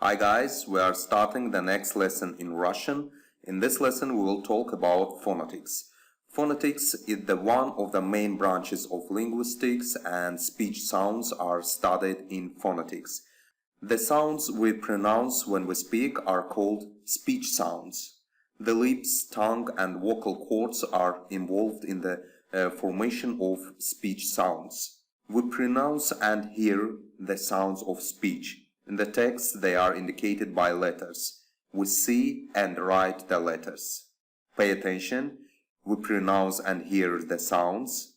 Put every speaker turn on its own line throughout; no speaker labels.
Hi guys, we are starting the next lesson in Russian. In this lesson we will talk about phonetics. Phonetics is one of the main branches of linguistics, and speech sounds are studied in phonetics. The sounds we pronounce when we speak are called speech sounds. The lips, tongue and vocal cords are involved in the formation of speech sounds. We pronounce and hear the sounds of speech. In the text, they are indicated by letters. We see and write the letters. Pay attention. We pronounce and hear the sounds,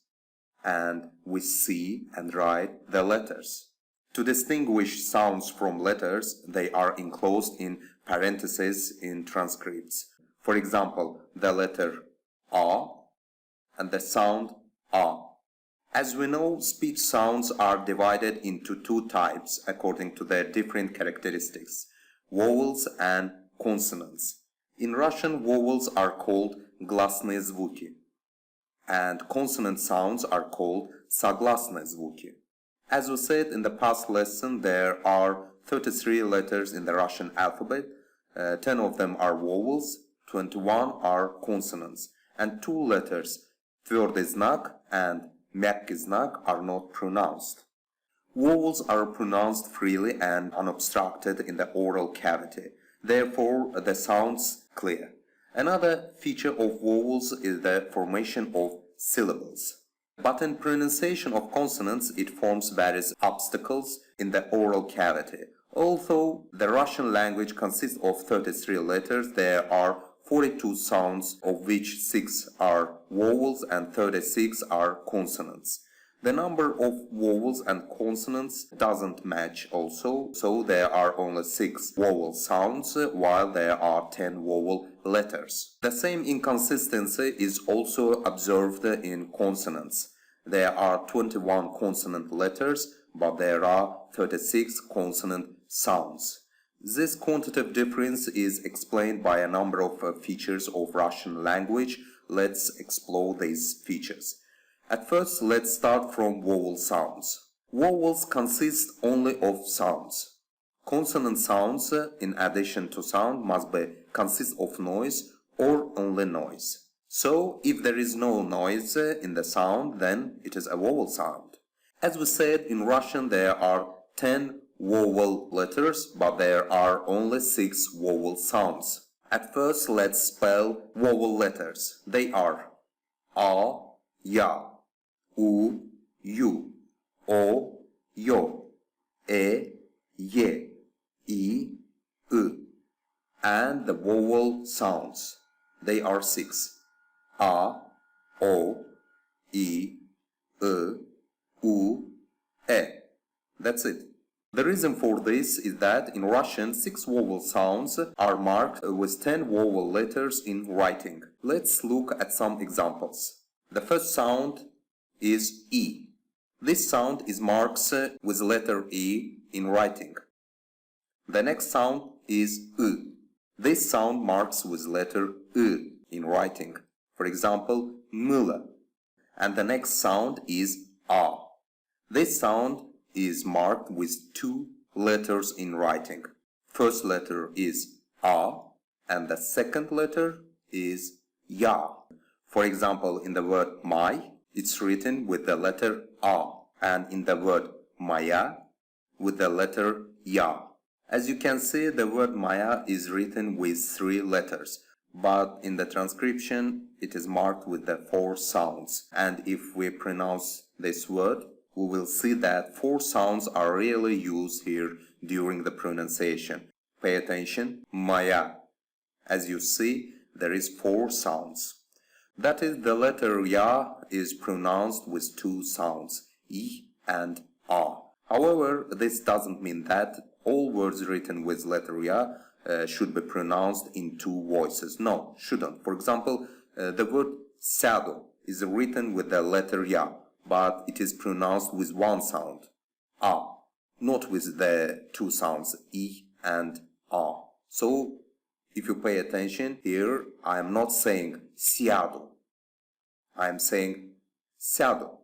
and we see and write the letters. To distinguish sounds from letters, they are enclosed in parentheses in transcripts. For example, the letter A and the sound A. As we know, speech sounds are divided into two types according to their different characteristics: vowels and consonants. In Russian, vowels are called гласные звуки, and consonant sounds are called согласные звуки. As we said in the past lesson, there are 33 letters in the Russian alphabet. 10 of them are vowels, 21 are consonants, and 2 letters, твердый знак and мягкий знак, are not pronounced. Vowels are pronounced freely and unobstructed in the oral cavity. Therefore, the sound's clear. Another feature of vowels is the formation of syllables. But in pronunciation of consonants, it forms various obstacles in the oral cavity. Although the Russian language consists of 33 letters, there are 42 sounds, of which 6 are vowels and 36 are consonants. The number of vowels and consonants doesn't match also, so there are only 6 vowel sounds while there are 10 vowel letters. The same inconsistency is also observed in consonants. There are 21 consonant letters, but there are 36 consonant sounds. This quantitative difference is explained by a number of features of Russian language. Let's explore these features. At first, let's start from vowel sounds. Vowels consist only of sounds. Consonant sounds, in addition to sound, must consist of noise or only noise. So, if there is no noise in the sound, then it is a vowel sound. As we said, in Russian there are 10 vowel letters, but there are only 6 vowel sounds. At first, let's spell vowel letters. They are A, Ya, U, Yu, O, Yo, E, Ye, I, U. And the vowel sounds. They are 6. A, O, I, U, E. That's it. The reason for this is that in Russian 6 vowel sounds are marked with 10 vowel letters in writing. Let's look at some examples. The first sound is E. This sound is marked with letter E in writing. The next sound is U. This sound marks with letter U in writing. For example, mula. And the next sound is A. This sound is marked with 2 letters in writing. First letter is A and the second letter is Ya. For example, in the word my, it's written with the letter A, and in the word Maya with the letter Ya. As you can see, the word Maya is written with 3 letters, but in the transcription it is marked with the 4 sounds. And if we pronounce this word, we will see that 4 sounds are really used here during the pronunciation. Pay attention, Maya. As you see, there is 4 sounds. That is, the letter Ya is pronounced with 2 sounds, I and A. However, this doesn't mean that all words written with letter Ya should be pronounced in 2 voices. No, shouldn't. For example, the word сяду is written with the letter Ya, but it is pronounced with 1 sound, A, not with the 2 sounds, I and A. So, if you pay attention here, I am not saying сяду, I am saying сяду.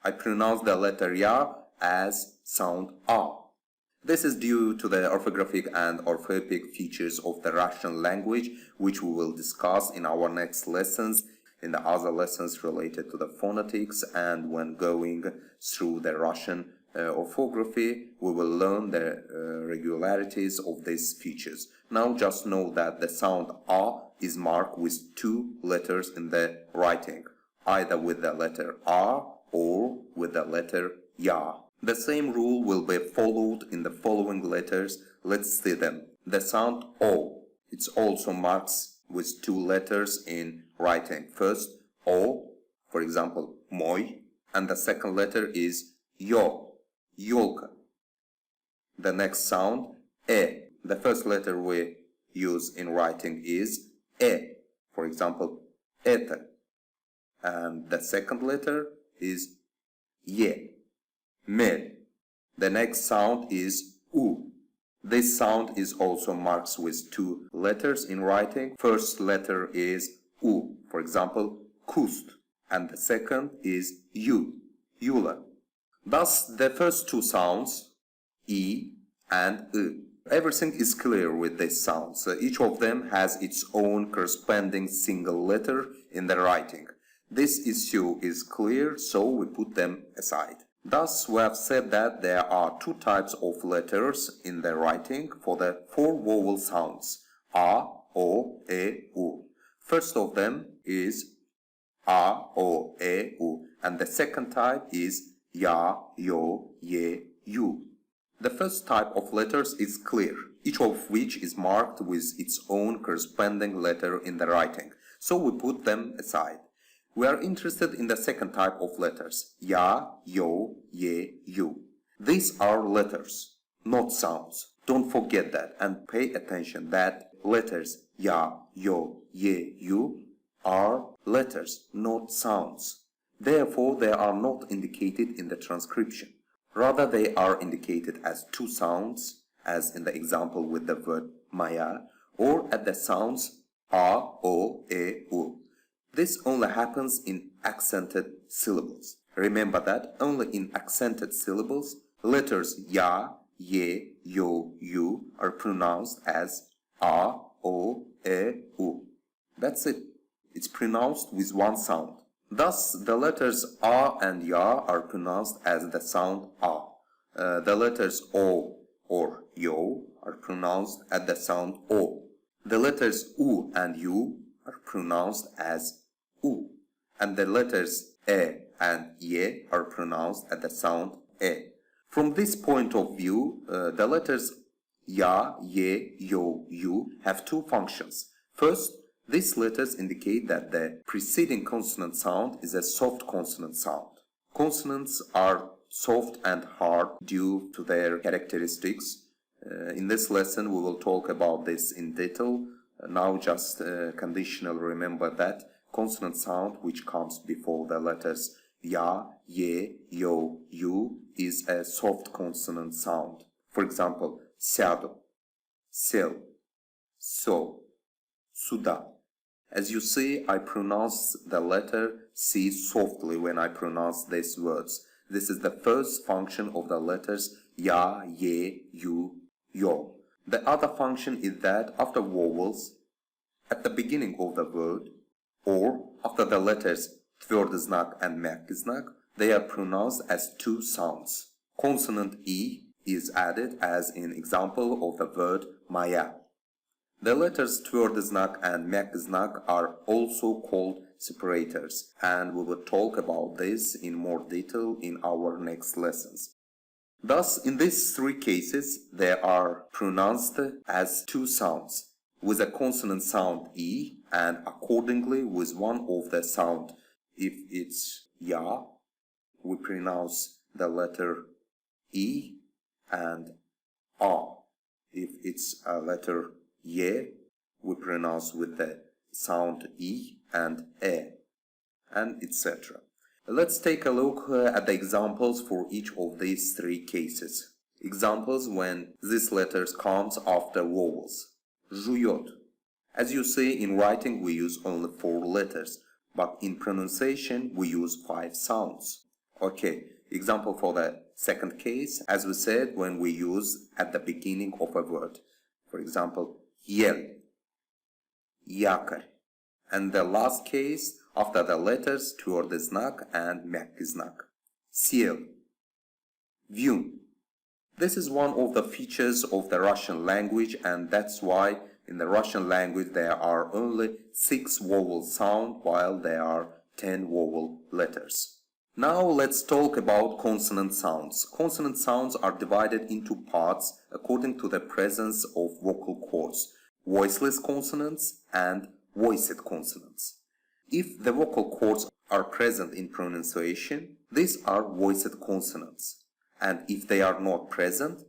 I pronounce the letter Ya as sound A. This is due to the orthographic and orthoepic features of the Russian language, which we will discuss in our next lessons, in the other lessons related to the phonetics, and when going through the Russian orthography, we will learn the regularities of these features. Now just know that the sound A is marked with two letters in the writing, either with the letter R or with the letter Ya. The same rule will be followed in the following letters. Let's see them. The sound O, it's also marked with two letters in writing. First O, for example, moy, and the second letter is Yo, yolka. The next sound E. The first letter we use in writing is E, for example, это. And the second letter is Ye, me. The next sound is U. This sound is also marked with two letters in writing. First letter is U, for example, kust, and the second is U, yula. Thus, the first two sounds, E and I. Everything is clear with these sounds. Each of them has its own corresponding single letter in the writing. This issue is clear, so we put them aside. Thus, we have said that there are two types of letters in the writing for the four vowel sounds, A, O, E, U. First of them is A, O, E, U, and the second type is Ya, Yo, Ye, Yu. The first type of letters is clear, each of which is marked with its own corresponding letter in the writing, so we put them aside. We are interested in the second type of letters, Ya, Yo, Ye, Yu. These are letters, not sounds. Don't forget that and pay attention that letters Ya, Yo, Ye, Yu are letters, not sounds. Therefore, they are not indicated in the transcription. Rather, they are indicated as two sounds, as in the example with the word Maya, or at the sounds A, O, E, U. This only happens in accented syllables. Remember that only in accented syllables, letters Ya, Ye, Yo, Yu are pronounced as A, O, E, U. That's it. It's pronounced with one sound. Thus, the letters A and Ya are pronounced as the sound A. The letters O or Yo are pronounced at the sound O. The letters U and U are pronounced as U, and the letters E and Ye are pronounced at the sound E. From this point of view, the letters Ya, Ye, Yo, Yu have two functions. First, these letters indicate that the preceding consonant sound is a soft consonant sound. Consonants are soft and hard due to their characteristics. In this lesson, we will talk about this in detail. Now just conditional remember that consonant sound which comes before the letters Ya, Ye, Yo, Yu is a soft consonant sound. For example, сяду, сел, so, сюда. As you see, I pronounce the letter C softly when I pronounce these words. This is the first function of the letters Ya, Ye, Yu, Yo. The other function is that after vowels, at the beginning of the word, or after the letters твердый знак and мягкий знак, they are pronounced as two sounds. Consonant E is added as in example of the word моя. The letters твердый знак and мягкий знак are also called separators, and we will talk about this in more detail in our next lessons. Thus, in these three cases, they are pronounced as two sounds, with a consonant sound E and accordingly with one of the sound. If it's Ya, we pronounce the letter E and A. If it's a letter Ye, we pronounce with the sound E and E, and etc. Let's take a look at the examples for each of these three cases. Examples when these letters comes after vowels. Жует. As you see, in writing we use only 4 letters, but in pronunciation we use 5 sounds. Okay, example for the Second case, as we said, when we use at the beginning of a word. For example, yel, yakar. And the last case, after the letters, tвердый знак and мягкий знак. Сел, vyun. This is one of the features of the Russian language, and that's why in the Russian language there are only 6 vowel sounds while there are 10 vowel letters. Now let's talk about consonant sounds. Consonant sounds are divided into parts according to the presence of vocal cords, voiceless consonants and voiced consonants. If the vocal cords are present in pronunciation, these are voiced consonants. And if they are not present,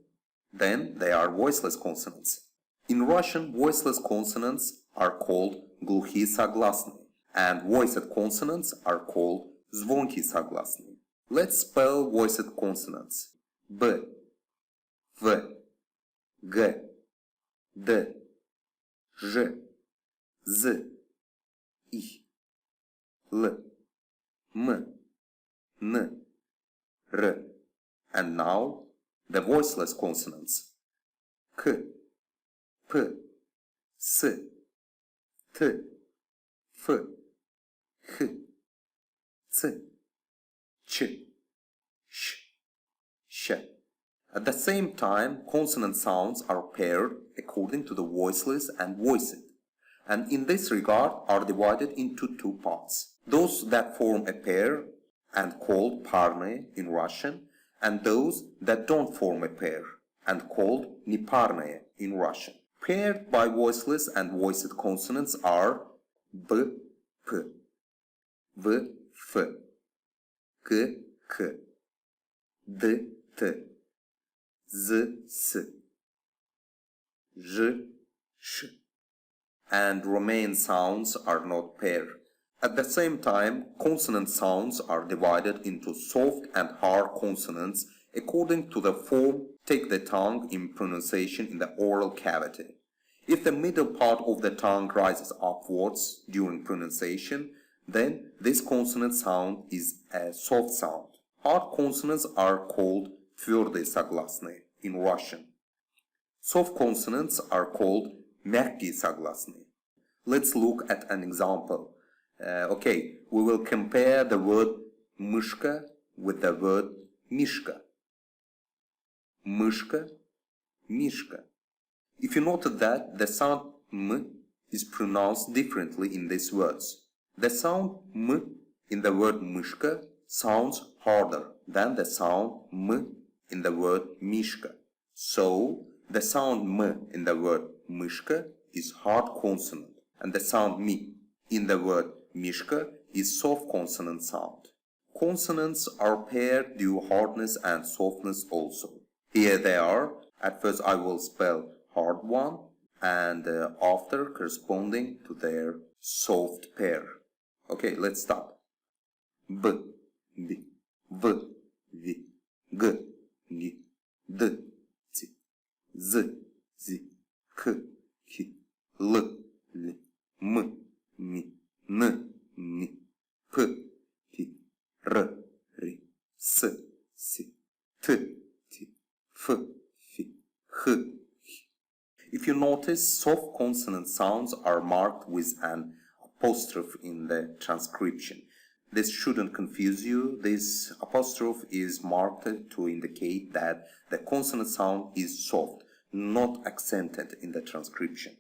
then they are voiceless consonants. In Russian, voiceless consonants are called глухие согласные, and voiced consonants are called звонкие согласные. Let's spell voiced consonants. B, V, G, D, Ž, Z, I, L, M, N, R. And now the voiceless consonants. K, P, S, T, F, H, C, Ch, Sh, Sh. At the same time, consonant sounds are paired according to the voiceless and voiced, and in this regard are divided into 2 parts. Those that form a pair and called parные in Russian, and those that don't form a pair and called neparные in Russian. Paired by voiceless and voiced consonants are B, P, V, F, G, K, D, T, Z, S, Ž, Sh. And Romance sounds are not paired. At the same time, consonant sounds are divided into soft and hard consonants according to the form take the tongue in pronunciation in the oral cavity. If the middle part of the tongue rises upwards during pronunciation, then this consonant sound is a soft sound. Hard consonants are called твердые согласные in Russian. Soft consonants are called мягкие согласные. Let's look at an example. Okay, we will compare the word мышка with the word мишка. Мышка, мишка. If you noted that the sound m is pronounced differently in these words. The sound m in the word мышка sounds harder than the sound m in the word мишка. So, the sound m in the word мышка is hard consonant, and the sound mi in the word mishka is soft consonant sound. Consonants are paired due hardness and softness also. Here they are. At first I will spell hard one and after corresponding to their soft pair. Okay, let's start. B, B, V, V, G, G, D, Z, Z, Z, K, K, L, L, M, M, N, N, P, P, R, R, S, S, T, T, F, F, H, H. If you notice, soft consonant sounds are marked with an apostrophe in the transcription. This shouldn't confuse you. This apostrophe is marked to indicate that the consonant sound is soft, not accented in the transcription.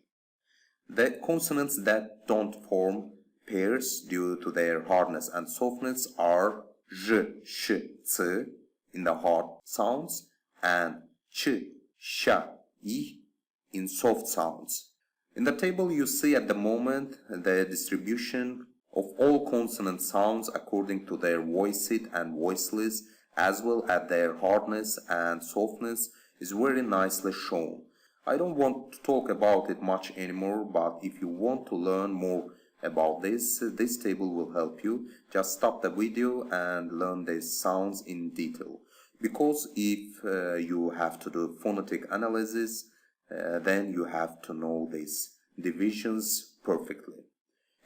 The consonants that don't form pairs due to their hardness and softness are J, Sh, C in the hard sounds and Ch, Sh, I in soft sounds. In the table you see at the moment the distribution of all consonant sounds according to their voiced and voiceless as well as their hardness and softness is very nicely shown. I don't want to talk about it much anymore, but if you want to learn more about this table will help you. Just stop the video and learn these sounds in detail. Because if you have to do phonetic analysis, then you have to know these divisions perfectly.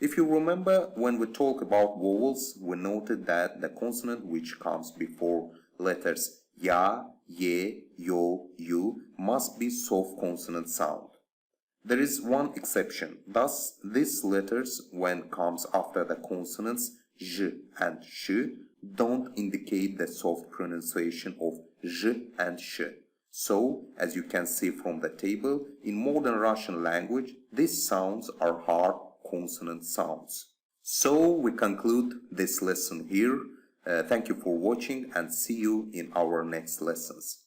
If you remember, when we talk about vowels, we noted that the consonant which comes before letters ya, ye, yo, you must be soft consonant sound. There is one exception. Thus, these letters, when comes after the consonants j and sh, don't indicate the soft pronunciation of j and sh. So, as you can see from the table, in modern Russian language, these sounds are hard consonant sounds. So, we conclude this lesson here. Thank you for watching and see you in our next lessons.